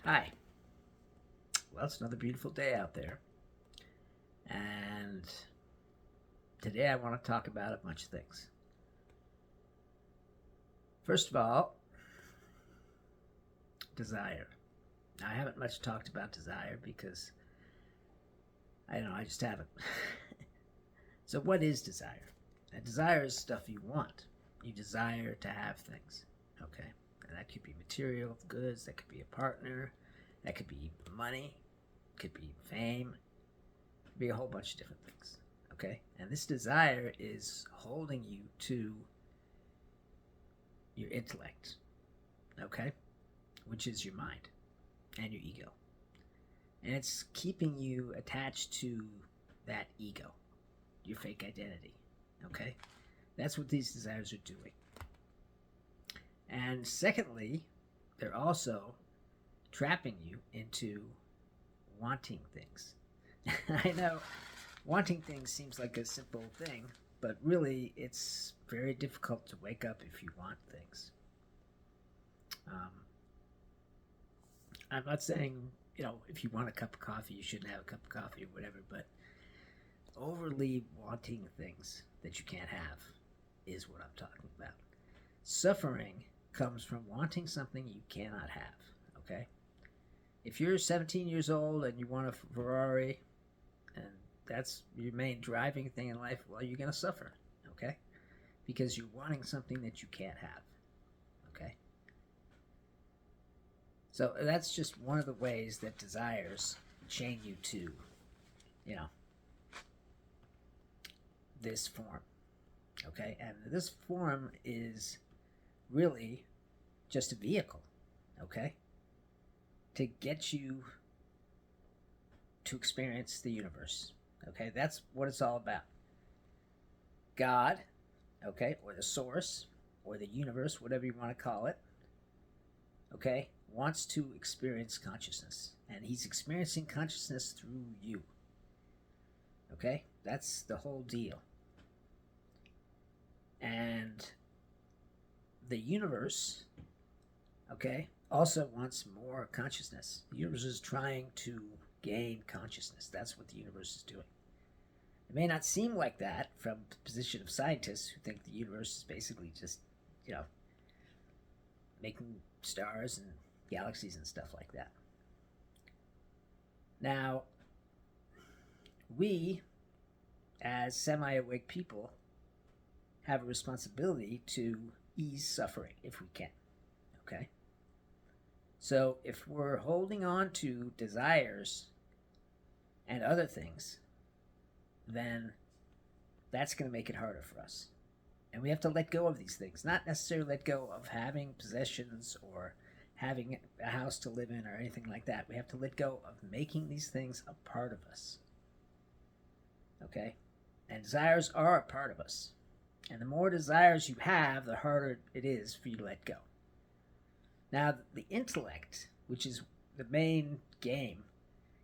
Hi. Well, it's another beautiful day out there. And today I want to talk about a bunch of things. First of all, desire. Now, I haven't much talked about desire because I don't know, I just haven't. So, what is desire? Desire is stuff you want. You desire to have things. Okay? And that could be material goods, that could be a partner, that could be money, it could be fame, it could be a whole bunch of different things. Okay? And this desire is holding you to your intellect, okay? Which is your mind and your ego. And it's keeping you attached to that ego, your fake identity, okay? That's what these desires are doing. And secondly, they're also trapping you into wanting things. I know wanting things seems like a simple thing, but really it's very difficult to wake up if you want things. Um, I'm not saying, if you want a cup of coffee, you shouldn't have a cup of coffee or whatever, but overly wanting things that you can't have is what I'm talking about. Suffering comes from wanting something you cannot have, okay? If you're 17 years old and you want a Ferrari and that's your main driving thing in life, well, you're going to suffer, okay? Because you're wanting something that you can't have, okay? So that's just one of the ways that desires chain you to, you know, this form, okay? And this form is really just a vehicle, okay? To get you to experience the universe, okay? That's what it's all about. God, okay, or the source, or the universe, whatever you want to call it, okay, wants to experience consciousness. And he's experiencing consciousness through you. Okay? That's the whole deal. And the universe, okay, also wants more consciousness. The universe is trying to gain consciousness. That's what the universe is doing. It may not seem like that from the position of scientists who think the universe is basically just, you know, making stars and galaxies and stuff like that. Now, we, as semi awake people, have a responsibility to ease suffering if we can. Okay? So, if we're holding on to desires and other things, then that's going to make it harder for us. And we have to let go of these things, not necessarily let go of having possessions or having a house to live in or anything like that. We have to let go of making these things a part of us. Okay? And desires are a part of us. And the more desires you have, the harder it is for you to let go. Now, the intellect, which is the main game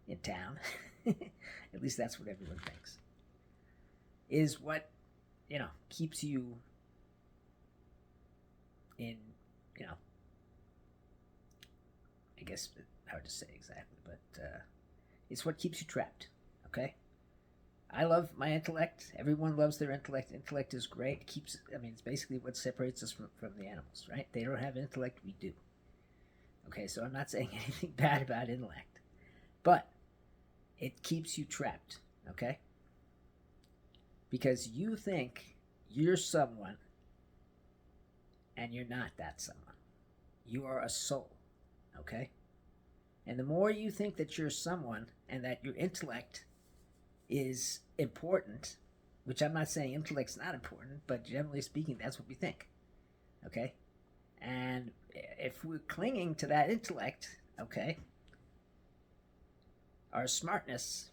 in town, at least that's what everyone thinks, is what, keeps you in, I guess hard to say exactly, but it's what keeps you trapped, okay? I love my intellect. Everyone loves their intellect. Intellect is great. It's basically what separates us from the animals, right? They don't have intellect, we do. Okay, so I'm not saying anything bad about intellect, but it keeps you trapped, okay? Because you think you're someone and you're not that someone. You are a soul, okay? And the more you think that you're someone and that your intellect is important, which I'm not saying intellect's not important, but generally speaking, that's what we think, okay? And if we're clinging to that intellect, okay, our smartness,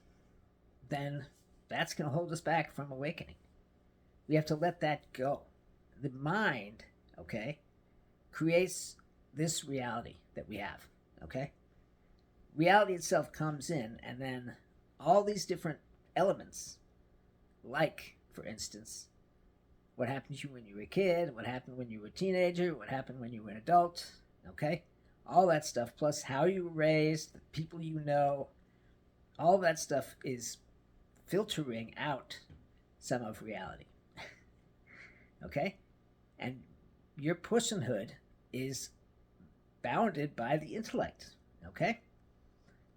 then that's going to hold us back from awakening. We have to let that go. The mind, okay, creates this reality that we have, okay? Reality itself comes in, and then all these different elements, like, for instance, what happened to you when you were a kid, what happened when you were a teenager, what happened when you were an adult, okay? all that stuff, plus how you were raised, the people you know, all that stuff is filtering out some of reality. Okay? And your personhood is bounded by the intellect. Okay?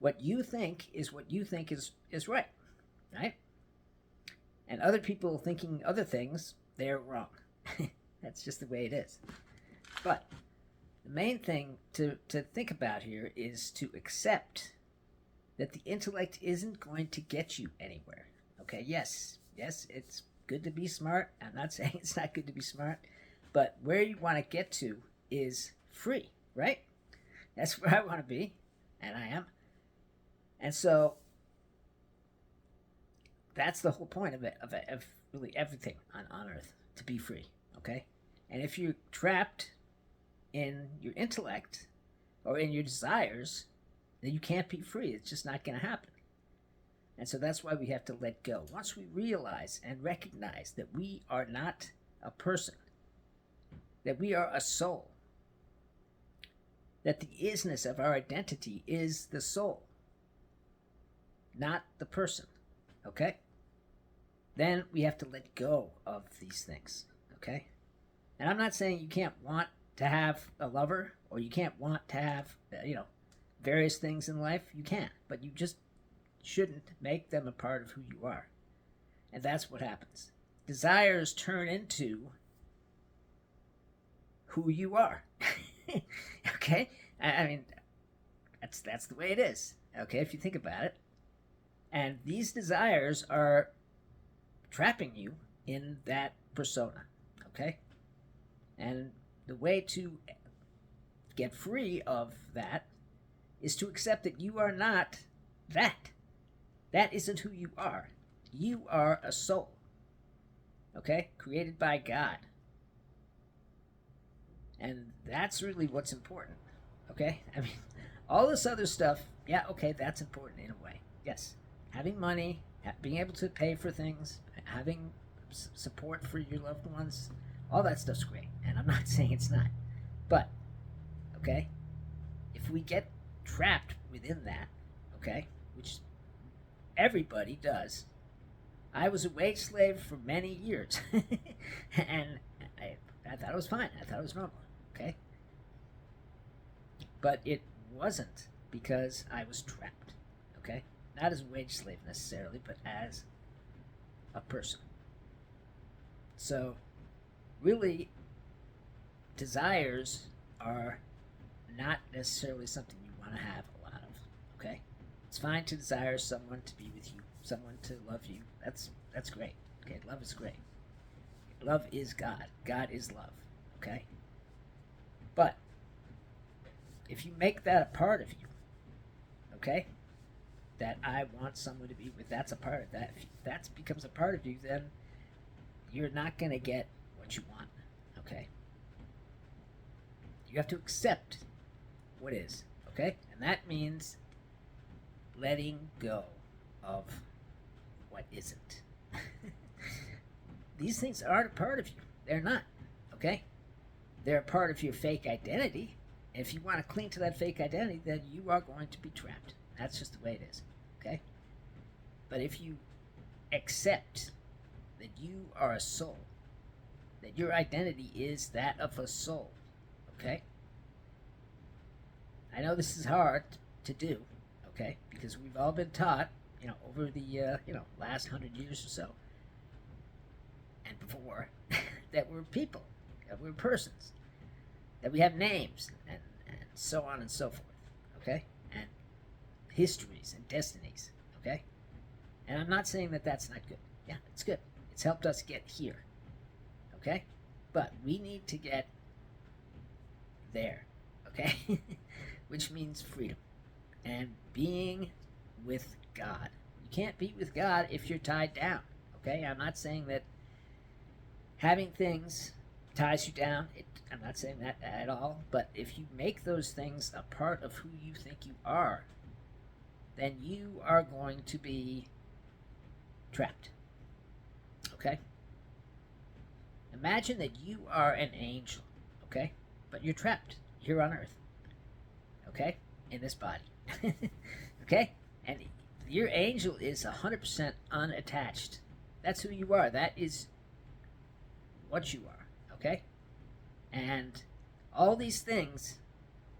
What you think is what you think is right. Right? And other people thinking other things, they're wrong. That's just the way it is. But the main thing to think about here is to accept that the intellect isn't going to get you anywhere. Okay, yes, it's good to be smart. I'm not saying it's not good to be smart, but where you want to get to is free, right? That's where I want to be, and I am. And so that's the whole point of it, of really everything on Earth, to be free, okay? And if you're trapped in your intellect or in your desires, then you can't be free. It's just not going to happen. And so that's why we have to let go. Once we realize and recognize that we are not a person, that we are a soul, that the isness of our identity is the soul, not the person, okay? Then we have to let go of these things, okay? And I'm not saying you can't want to have a lover or you can't want to have, various things in life. You can, but you just shouldn't make them a part of who you are. And that's what happens. Desires turn into who you are. Okay? I mean, that's the way it is. Okay, if you think about it. And these desires are trapping you in that persona. Okay? And the way to get free of that is to accept that you are not that. That isn't who you are. You are a soul. Okay? Created by God. And that's really what's important. Okay? I mean, all this other stuff, yeah, okay, that's important in a way. Yes. Having money, being able to pay for things, having support for your loved ones, all that stuff's great. And I'm not saying it's not. But, okay, if we get trapped within that, okay, which everybody does. I was a wage slave for many years. And I thought it was fine. I thought it was normal, okay? But it wasn't because I was trapped, okay? Not as a wage slave necessarily, but as a person. So, really, desires are not necessarily something you want to have a lot of, okay? It's fine to desire someone to be with you, someone to love you. That's great, okay? Love is great. Love is God. God is love, okay? But if you make that a part of you, okay, that I want someone to be with, that's a part of that. If that becomes a part of you, then you're not going to get what you want, okay? You have to accept what is, okay? And that means letting go of what isn't. These things aren't a part of you. They're not, okay? They're a part of your fake identity. And if you want to cling to that fake identity, then you are going to be trapped. That's just the way it is, okay? But if you accept that you are a soul, that your identity is that of a soul, okay? I know this is hard to do, okay? Because we've all been taught, over the, last 100 years or so, and before, that we're people, that we're persons, that we have names, and so on and so forth, okay? And histories and destinies, okay? And I'm not saying that that's not good. Yeah, it's good. It's helped us get here, okay? But we need to get there, okay? Which means freedom and being with God. You can't be with God if you're tied down, okay? I'm not saying that having things ties you down. I'm not saying that at all. But if you make those things a part of who you think you are, then you are going to be trapped. Okay? Imagine that you are an angel, okay? But you're trapped here on earth. okay, in this body. Okay? And your angel is 100% unattached. That's who you are. That is what you are, okay? And all these things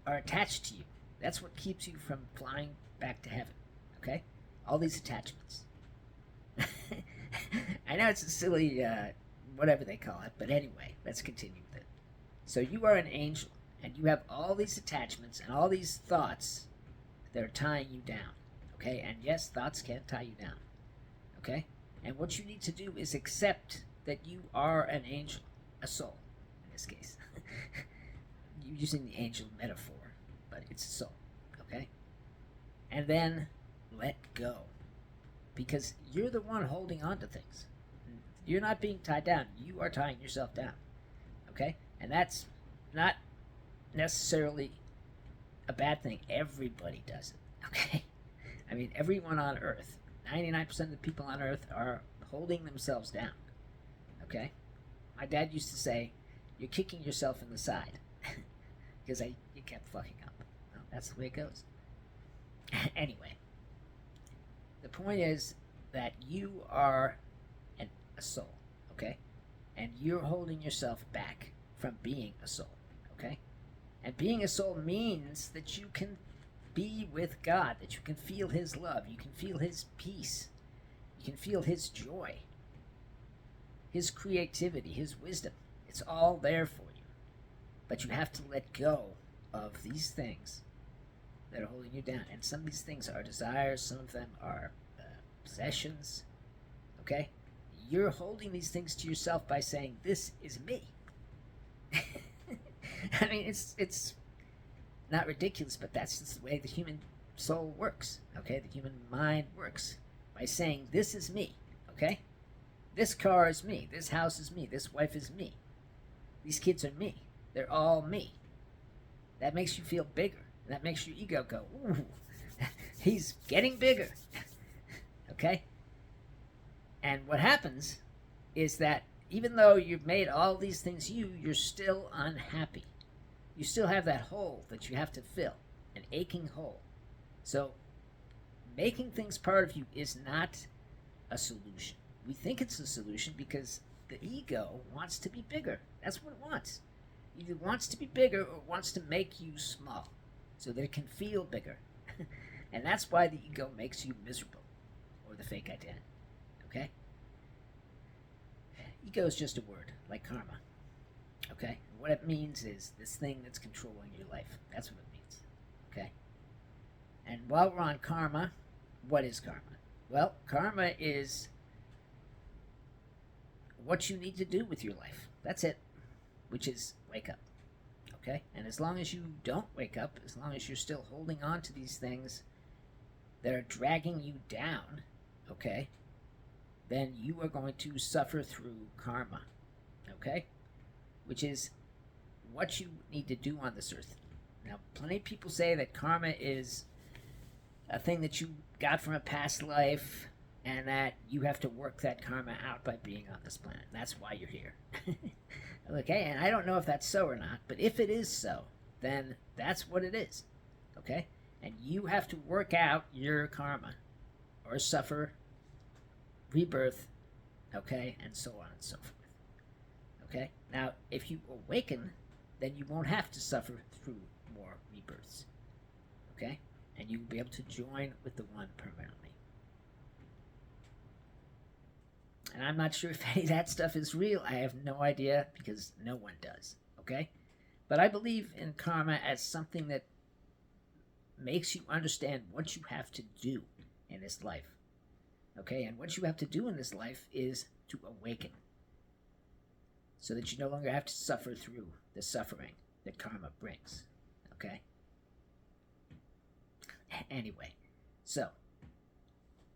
are attached to you. That's what keeps you from flying back to heaven, okay? All these attachments. I know it's a silly, whatever they call it, but anyway, let's continue with it. So you are an angel, and you have all these attachments and all these thoughts that are tying you down, okay? And yes, thoughts can tie you down, okay? And what you need to do is accept that you are an angel, a soul, in this case. You're using the angel metaphor, but it's a soul, okay? And then let go, because you're the one holding on to things. You're not being tied down. You are tying yourself down, okay? And that's not necessarily a bad thing. Everybody does it, okay? I mean, everyone on Earth, 99% of the people on Earth are holding themselves down, okay? My dad used to say, you're kicking yourself in the side because you kept fucking up. Well, that's the way it goes. Anyway, the point is that you are a soul, okay? And you're holding yourself back from being a soul, okay? And being a soul means that you can be with God, that you can feel His love, you can feel His peace, you can feel His joy, His creativity, His wisdom. It's all there for you. But you have to let go of these things that are holding you down. And some of these things are desires, some of them are possessions, okay? You're holding these things to yourself by saying, this is me. I mean, it's not ridiculous, but that's just the way the human soul works, okay? The human mind works by saying, this is me, okay? This car is me. This house is me. This wife is me. These kids are me. They're all me. That makes you feel bigger. That makes your ego go, ooh, he's getting bigger, okay? And what happens is that even though you've made all these things you're still unhappy. You still have that hole that you have to fill, an aching hole. So making things part of you is not a solution. We think it's a solution because the ego wants to be bigger. That's what it wants. It either wants to be bigger or wants to make you small so that it can feel bigger. And that's why the ego makes you miserable, or the fake identity, okay? Ego is just a word, like karma, okay? And what it means is this thing that's controlling your life. That's what it means, okay? And while we're on karma, what is karma? Well, karma is what you need to do with your life. That's it, which is wake up, okay? And as long as you don't wake up, as long as you're still holding on to these things that are dragging you down, okay, then you are going to suffer through karma, okay? Which is what you need to do on this earth. Now, plenty of people say that karma is a thing that you got from a past life and that you have to work that karma out by being on this planet. That's why you're here. Okay, and I don't know if that's so or not, but if it is so, then that's what it is, okay? And you have to work out your karma or suffer rebirth, okay, and so on and so forth, okay? Now, if you awaken, then you won't have to suffer through more rebirths, okay? And you will be able to join with the one permanently. And I'm not sure if any of that stuff is real. I have no idea because no one does, okay? But I believe in karma as something that makes you understand what you have to do in this life, okay? And what you have to do in this life is to awaken so that you no longer have to suffer through the suffering that karma brings, okay? Anyway, so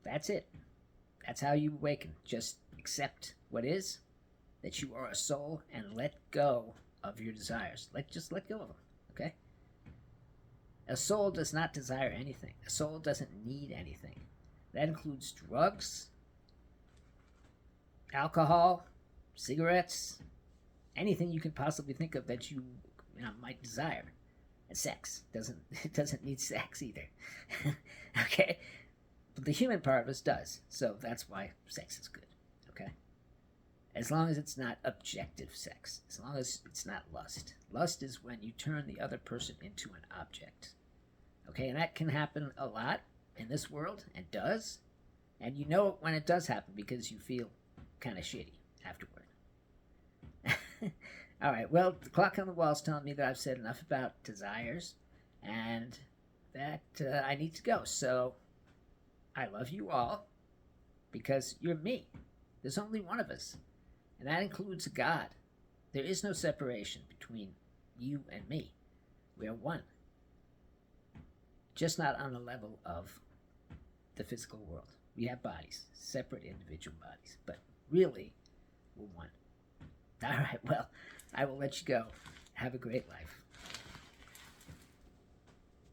that's it. That's how you awaken. Just accept what is, that you are a soul, and let go of your desires. Just let go of them, okay? A soul does not desire anything. A soul doesn't need anything. That includes drugs, alcohol, cigarettes, anything you can possibly think of that you might desire. And sex doesn't it doesn't need sex either. Okay? But the human part of us does. So that's why sex is good. Okay? As long as it's not objective sex. As long as it's not lust. Lust is when you turn the other person into an object. Okay? And that can happen a lot in this world, and does. And you know when it does happen because you feel kind of shitty afterward. All right, well, the clock on the wall is telling me that I've said enough about desires and that I need to go. So I love you all because you're me. There's only one of us, and that includes God. There is no separation between you and me. We are one, just not on the level of the physical world. We have bodies, separate individual bodies, but really, we're one. All right, well, I will let you go. Have a great life.